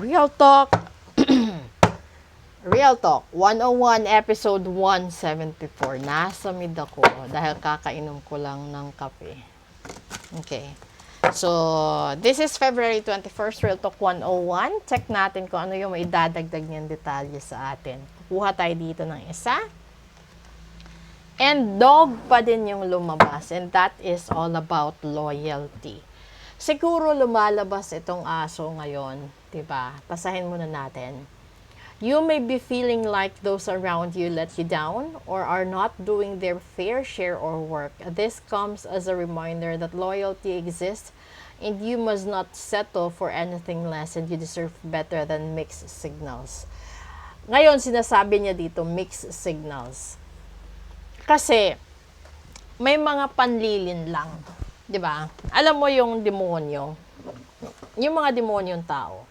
Real Talk. Real Talk 101 episode 174. Nasa mid ako dahil kakainom ko lang ng kape. Okay. So, this is February 21st, Real Talk 101. Check natin kung ano yung maidadagdag niyang detalye sa atin. Kuha tayo dito ng isa. And dog pa din yung lumabas. And that is all about loyalty. Siguro lumalabas itong aso ngayon. Diba? Pasahin muna natin. You may be feeling like those around you let you down or are not doing their fair share or work. This comes as a reminder that loyalty exists and you must not settle for anything less and you deserve better than mixed signals. Ngayon, sinasabi niya dito, mixed signals. Kasi, may mga panlilin lang. 'Di ba? Alam mo yung demonyo, yung mga demonyong tao.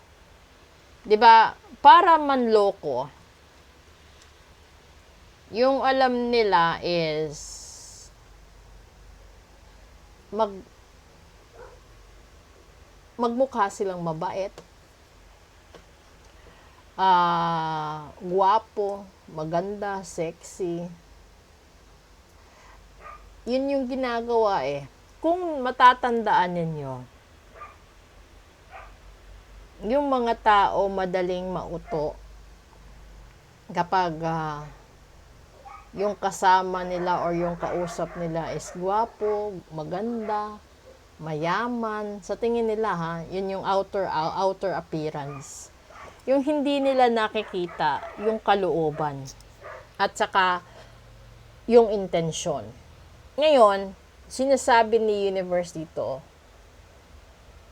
'Di ba? Para manloko, yung alam nila is magmukha silang mabait, guwapo, maganda, sexy. Yun yung ginagawa eh. Kung matatandaan ninyo, yung mga tao madaling mauto kapag yung kasama nila or yung kausap nila is gwapo, maganda, mayaman. Sa tingin nila yun yung outer appearance. Yung hindi nila nakikita yung kalooban at saka yung intensyon. Ngayon, sinasabi ni Universe dito,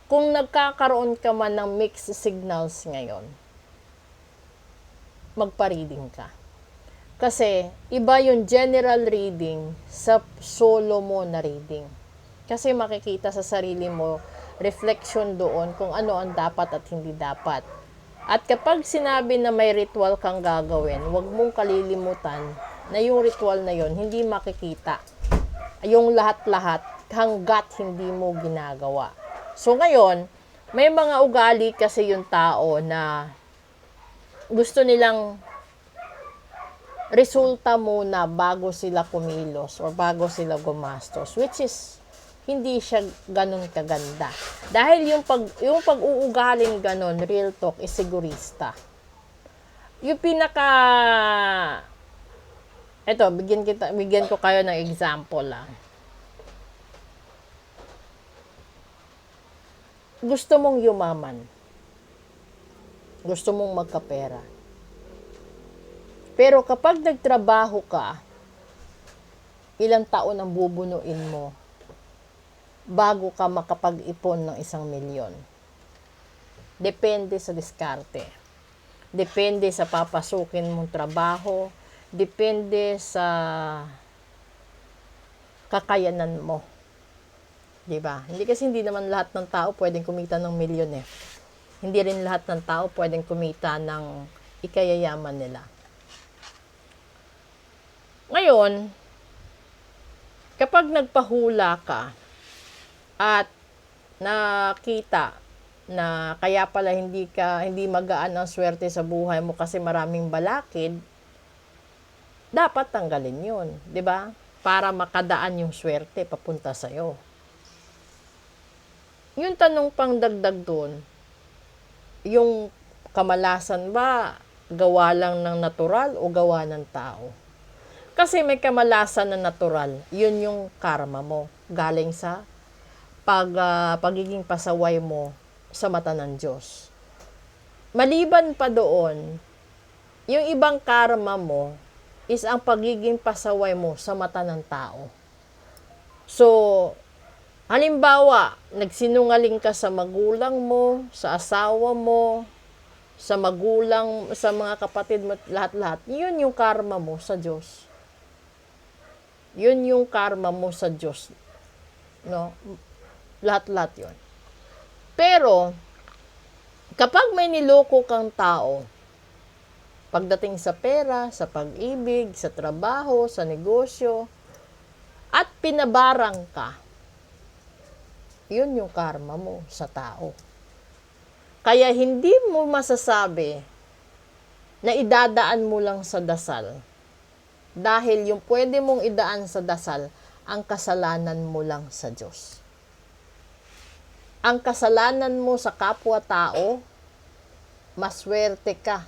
kung nagkakaroon ka man ng mixed signals ngayon, magpa-reading ka. Kasi, iba yung general reading sa solo mo na reading. Kasi makikita sa sarili mo, reflection doon kung ano ang dapat at hindi dapat. At kapag sinabi na may ritual kang gagawin, huwag mong kalilimutan na yung ritual na yon hindi makikita. Yung lahat-lahat hanggat hindi mo ginagawa. So ngayon, may mga ugali kasi yung tao na gusto nilang resulta muna bago sila kumilos or bago sila gumastos, which is hindi siya ganun kaganda. Dahil yung pag-uugaling ganun, real talk, is sigurista. Yung eto, bigyan ko kayo ng example lang. Gusto mong yumaman. Gusto mong magkapera. Pero kapag nagtrabaho ka, ilang taon ang bubunuin mo bago ka makapag-ipon ng 1,000,000. Depende sa diskarte. Depende sa papasukin mong trabaho. Depende sa kakayanan mo. Diba? Hindi naman lahat ng tao pwedeng kumita ng milyon eh. Hindi rin lahat ng tao pwedeng kumita ng ikayayaman nila. Ngayon, kapag nagpahula ka at nakita na kaya pala hindi magaan ang swerte sa buhay mo kasi maraming balakid, dapat tanggalin yun. Diba? Para makadaan yung swerte papunta sa'yo. Yung tanong pang dagdag doon, yung kamalasan ba gawa lang ng natural o gawa ng tao? Kasi may kamalasan na natural, yun yung karma mo, galing sa pagiging pasaway mo sa mata ng Diyos. Maliban pa doon, yung ibang karma mo is ang pagiging pasaway mo sa mata ng tao. So, halimbawa, nagsinungaling ka sa magulang mo, sa asawa mo, sa magulang, sa mga kapatid mo, lahat-lahat. Yun yung karma mo sa Diyos. Yun yung karma mo sa Diyos. No? Lahat-lahat yun. Pero, kapag may niloko kang tao, pagdating sa pera, sa pag-ibig, sa trabaho, sa negosyo, at pinabarang ka, yun yung karma mo sa tao. Kaya hindi mo masasabi na idadaan mo lang sa dasal. Dahil yung pwede mong idaan sa dasal, ang kasalanan mo lang sa Diyos. Ang kasalanan mo sa kapwa-tao, maswerte ka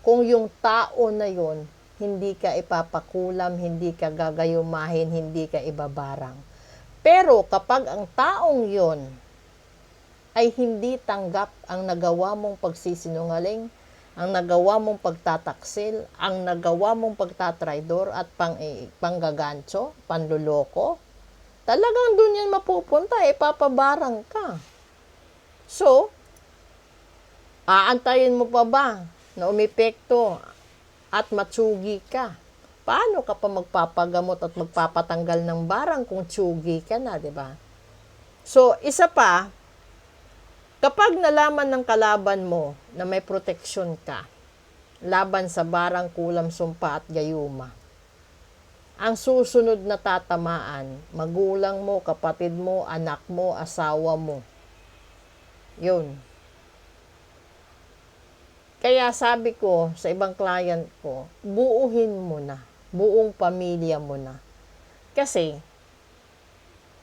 kung yung tao na yon hindi ka ipapakulam, hindi ka gagayumahin, hindi ka ibabarang. Pero kapag ang taong yon ay hindi tanggap ang nagawa mong pagsisinungaling, ang nagawa mong pagtataksil, ang nagawa mong pagtatraidor at panggagancho, panluloko, talagang doon yan mapupunta, papabarang ka. So, aantayin mo pa ba na umepekto at matsugi ka? Paano ka pa magpapagamot at magpapatanggal ng barang kung tsugi ka na, di ba? So, isa pa, kapag nalaman ng kalaban mo na may proteksyon ka laban sa barang, kulam, sumpa at gayuma, ang susunod na tatamaan, magulang mo, kapatid mo, anak mo, asawa mo. Yun. Kaya sabi ko sa ibang client ko, buuhin mo na, buong pamilya mo na. Kasi,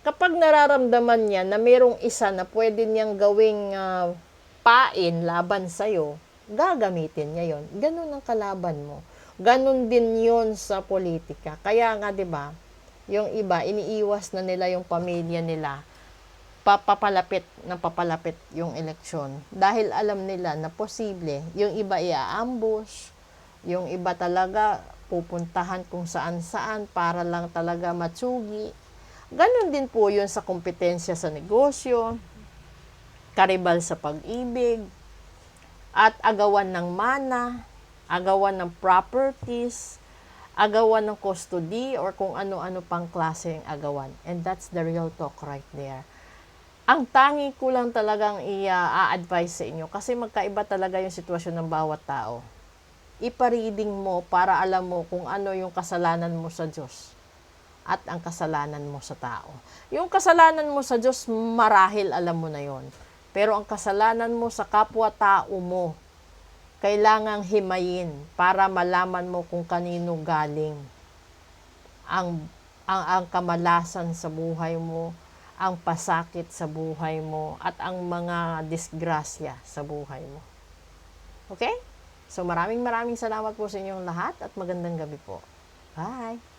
kapag nararamdaman niya na mayroong isa na pwede niyang gawing pain laban sa'yo, gagamitin niya yon. Ganun ang kalaban mo. Ganun din yon sa politika. Kaya nga, di ba, yung iba, iniiwas na nila yung pamilya nila, papalapit yung eleksyon. Dahil alam nila na posible, yung iba i-ambush, yung iba talaga pupuntahan kung saan-saan para lang talaga matsugi. Ganun din po yun sa kompetensya sa negosyo, karibal sa pag-ibig, at agawan ng mana, agawan ng properties, agawan ng custody, or kung ano-ano pang klaseng agawan. And that's the real talk right there. Ang tangi ko lang talagang i-advise sa inyo, kasi magkaiba talaga yung sitwasyon ng bawat tao. Ipa-reading mo para alam mo kung ano yung kasalanan mo sa Diyos at ang kasalanan mo sa tao. Yung kasalanan mo sa Diyos, marahil alam mo na yon. Pero ang kasalanan mo sa kapwa-tao mo, kailangang himayin para malaman mo kung kanino galing ang kamalasan sa buhay mo, ang pasakit sa buhay mo, at ang mga disgrasya sa buhay mo. Okay? So maraming salamat po sa inyong lahat at magandang gabi po. Bye!